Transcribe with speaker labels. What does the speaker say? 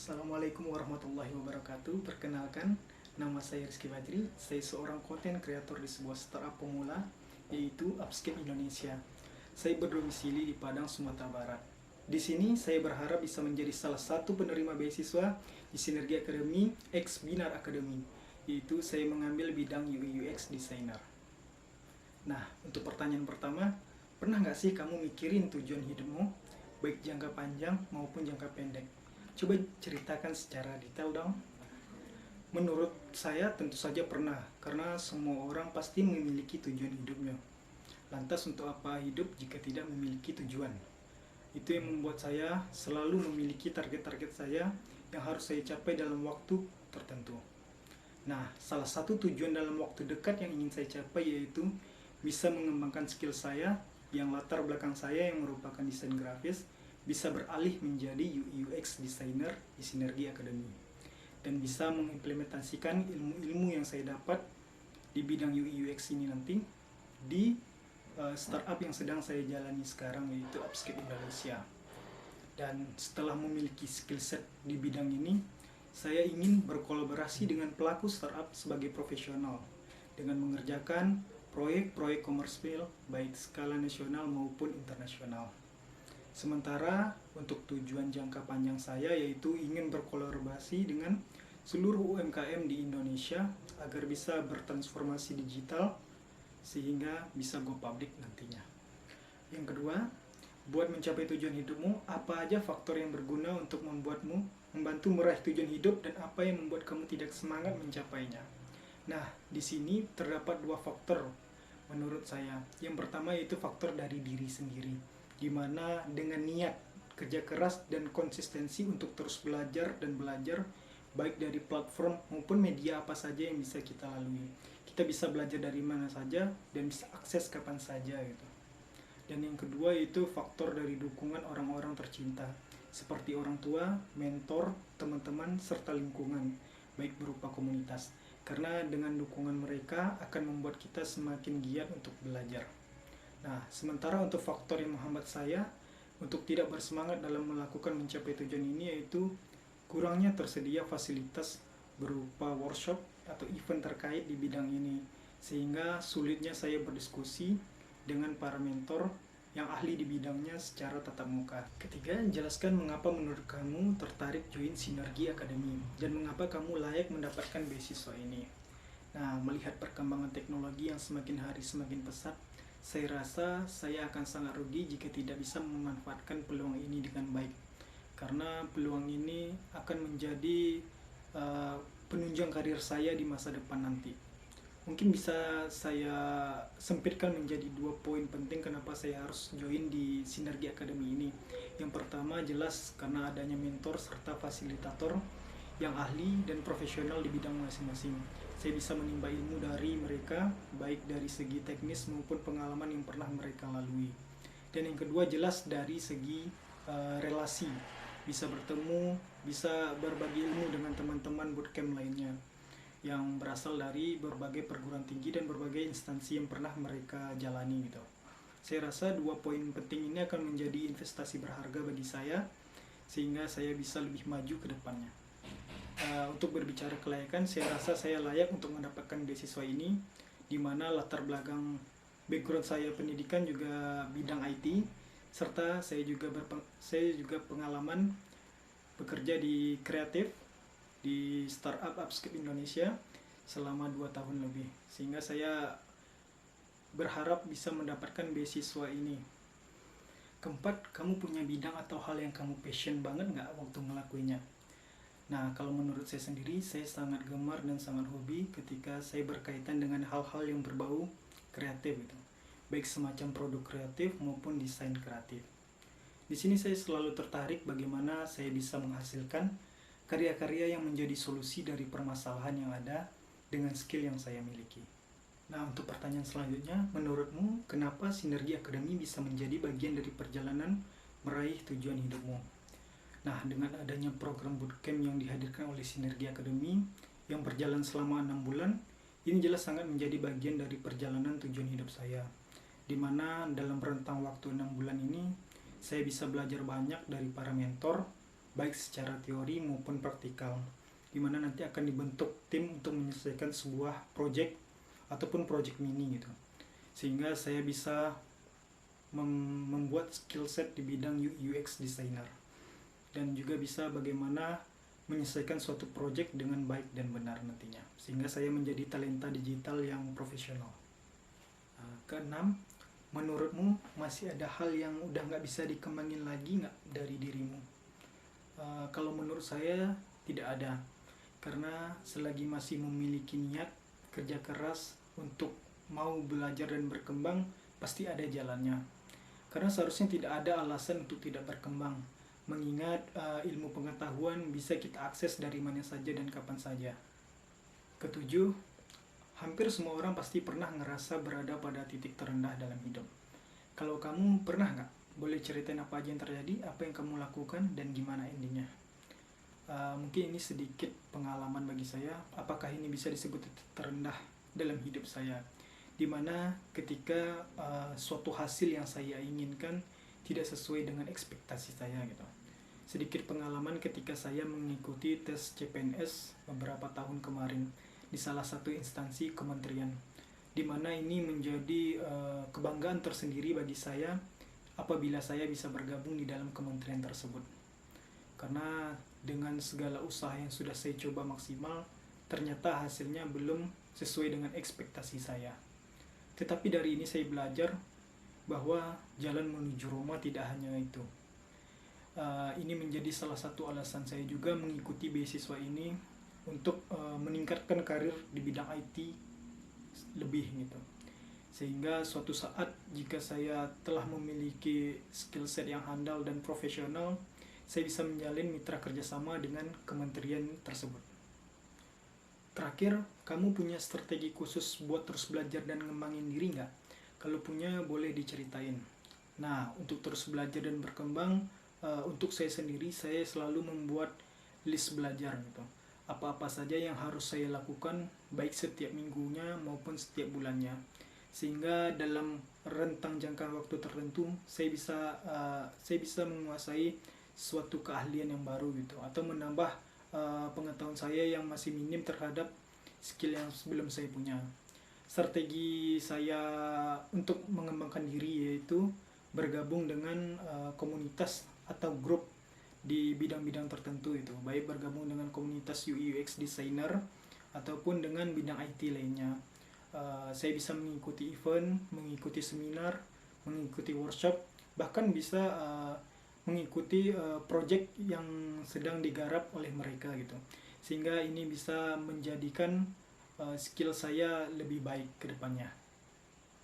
Speaker 1: Assalamualaikum warahmatullahi wabarakatuh. Perkenalkan, nama saya Rizky Badri. Saya seorang konten kreator di sebuah startup pemula, yaitu Upscape Indonesia. Saya berdomisili di Padang, Sumatera Barat. Di sini saya berharap bisa menjadi salah satu penerima beasiswa di Sinergi Academy X Binar Academy, yaitu saya mengambil bidang UI UX Designer. Nah, untuk pertanyaan pertama, pernah nggak sih kamu mikirin tujuan hidupmu, baik jangka panjang maupun jangka pendek? Coba ceritakan secara detail dong. Menurut saya tentu saja pernah, karena semua orang pasti memiliki tujuan hidupnya. Lantas untuk apa hidup jika tidak memiliki tujuan? Itu yang membuat saya selalu memiliki target-target saya yang harus saya capai dalam waktu tertentu. Nah, salah satu tujuan dalam waktu dekat yang ingin saya capai yaitu bisa mengembangkan skill saya yang latar belakang saya yang merupakan desain grafis, bisa beralih menjadi UI UX designer di Sinergi Academy dan bisa mengimplementasikan ilmu-ilmu yang saya dapat di bidang UI UX ini nanti di startup yang sedang saya jalani sekarang, yaitu Upscape Indonesia. Dan setelah memiliki skill set di bidang ini, saya ingin berkolaborasi dengan pelaku startup sebagai profesional dengan mengerjakan proyek-proyek komersil baik skala nasional maupun internasional. Sementara untuk tujuan jangka panjang saya yaitu ingin berkolaborasi dengan seluruh UMKM di Indonesia agar bisa bertransformasi digital sehingga bisa go public nantinya. Yang kedua, buat mencapai tujuan hidupmu, apa aja faktor yang berguna untuk membantu meraih tujuan hidup dan apa yang membuat kamu tidak semangat mencapainya. Nah, di sini terdapat dua faktor menurut saya. Yang pertama yaitu faktor dari diri sendiri, di mana dengan niat, kerja keras, dan konsistensi untuk terus belajar dan belajar, baik dari platform maupun media apa saja yang bisa kita lalui. Kita bisa belajar dari mana saja dan bisa akses kapan saja gitu. Dan yang kedua yaitu faktor dari dukungan orang-orang tercinta, seperti orang tua, mentor, teman-teman, serta lingkungan, baik berupa komunitas. Karena dengan dukungan mereka akan membuat kita semakin giat untuk belajar. Nah, sementara untuk faktor yang menghambat saya untuk tidak bersemangat dalam melakukan mencapai tujuan ini yaitu kurangnya tersedia fasilitas berupa workshop atau event terkait di bidang ini, sehingga sulitnya saya berdiskusi dengan para mentor yang ahli di bidangnya secara tatap muka. Ketiga, jelaskan mengapa menurut kamu tertarik join Sinergi Academy dan mengapa kamu layak mendapatkan beasiswa ini. Nah, melihat perkembangan teknologi yang semakin hari semakin pesat, saya rasa saya akan sangat rugi jika tidak bisa memanfaatkan peluang ini dengan baik. Karena peluang ini akan menjadi penunjang karir saya di masa depan nanti. Mungkin bisa saya sempitkan menjadi dua poin penting kenapa saya harus join di Sinergi Academy ini. Yang pertama jelas karena adanya mentor serta fasilitator yang ahli dan profesional di bidang masing-masing. Saya bisa menimba ilmu dari mereka, baik dari segi teknis maupun pengalaman yang pernah mereka lalui. Dan yang kedua jelas dari segi relasi, bisa bertemu, bisa berbagi ilmu dengan teman-teman bootcamp lainnya yang berasal dari berbagai perguruan tinggi dan berbagai instansi yang pernah mereka jalani gitu. Saya rasa dua poin penting ini akan menjadi investasi berharga bagi saya sehingga saya bisa lebih maju ke depannya. Untuk berbicara kelayakan, saya rasa saya layak untuk mendapatkan beasiswa ini, di mana latar belakang background saya pendidikan juga bidang IT, serta saya juga pengalaman bekerja di kreatif di startup Upscape Indonesia selama 2 tahun lebih, sehingga saya berharap bisa mendapatkan beasiswa ini. Keempat, kamu punya bidang atau hal yang kamu passion banget nggak waktu ngelakuinnya? Nah, kalau menurut saya sendiri, saya sangat gemar dan sangat hobi ketika saya berkaitan dengan hal-hal yang berbau kreatif gitu. Baik semacam produk kreatif maupun desain kreatif. Di sini saya selalu tertarik bagaimana saya bisa menghasilkan karya-karya yang menjadi solusi dari permasalahan yang ada dengan skill yang saya miliki. Nah, untuk pertanyaan selanjutnya, menurutmu kenapa Sinergi Academy bisa menjadi bagian dari perjalanan meraih tujuan hidupmu? Nah, dengan adanya program bootcamp yang dihadirkan oleh Sinergi Academy yang berjalan selama 6 bulan, ini jelas sangat menjadi bagian dari perjalanan tujuan hidup saya. Di mana dalam rentang waktu 6 bulan ini, saya bisa belajar banyak dari para mentor, baik secara teori maupun praktikal, di mana nanti akan dibentuk tim untuk menyelesaikan sebuah project ataupun project mini gitu, sehingga saya bisa membuat skill set di bidang UX designer, dan juga bisa bagaimana menyelesaikan suatu project dengan baik dan benar nantinya, sehingga saya menjadi talenta digital yang profesional. Keenam, menurutmu masih ada hal yang udah nggak bisa dikembangin lagi nggak dari dirimu? Kalau menurut saya tidak ada, karena selagi masih memiliki niat kerja keras untuk mau belajar dan berkembang, pasti ada jalannya. Karena seharusnya tidak ada alasan untuk tidak berkembang, mengingat ilmu pengetahuan bisa kita akses dari mana saja dan kapan saja. Ketujuh, hampir semua orang pasti pernah ngerasa berada pada titik terendah dalam hidup. Kalau kamu pernah nggak? Boleh ceritain apa aja yang terjadi, apa yang kamu lakukan, dan gimana endingnya. Mungkin ini sedikit pengalaman bagi saya, apakah ini bisa disebut titik terendah dalam hidup saya, dimana ketika suatu hasil yang saya inginkan tidak sesuai dengan ekspektasi saya gitu. Sedikit pengalaman ketika saya mengikuti tes CPNS beberapa tahun kemarin di salah satu instansi kementerian, dimana ini menjadi kebanggaan tersendiri bagi saya apabila saya bisa bergabung di dalam kementerian tersebut. Karena dengan segala usaha yang sudah saya coba maksimal, ternyata hasilnya belum sesuai dengan ekspektasi saya. Tetapi dari ini saya belajar bahwa jalan menuju Roma tidak hanya itu. Ini menjadi salah satu alasan saya juga mengikuti beasiswa ini untuk meningkatkan karir di bidang IT lebih gitu. Sehingga suatu saat jika saya telah memiliki skill set yang handal dan profesional, saya bisa menjalin mitra kerjasama dengan kementerian tersebut. Terakhir, kamu punya strategi khusus buat terus belajar dan ngembangin diri nggak? Kalau punya, boleh diceritain. Nah, untuk terus belajar dan berkembang, untuk saya sendiri, saya selalu membuat list belajar gitu. Apa-apa saja yang harus saya lakukan, baik setiap minggunya maupun setiap bulannya. Sehingga dalam rentang jangka waktu tertentu, saya bisa menguasai suatu keahlian yang baru gitu, atau menambah pengetahuan saya yang masih minim terhadap skill yang sebelum saya punya. Strategi saya untuk mengembangkan diri yaitu bergabung dengan komunitas atau grup di bidang-bidang tertentu itu, baik bergabung dengan komunitas UI UX designer ataupun dengan bidang IT lainnya. Saya bisa mengikuti event, mengikuti seminar, mengikuti workshop, bahkan bisa mengikuti project yang sedang digarap oleh mereka gitu, sehingga ini bisa menjadikan skill saya lebih baik ke depannya.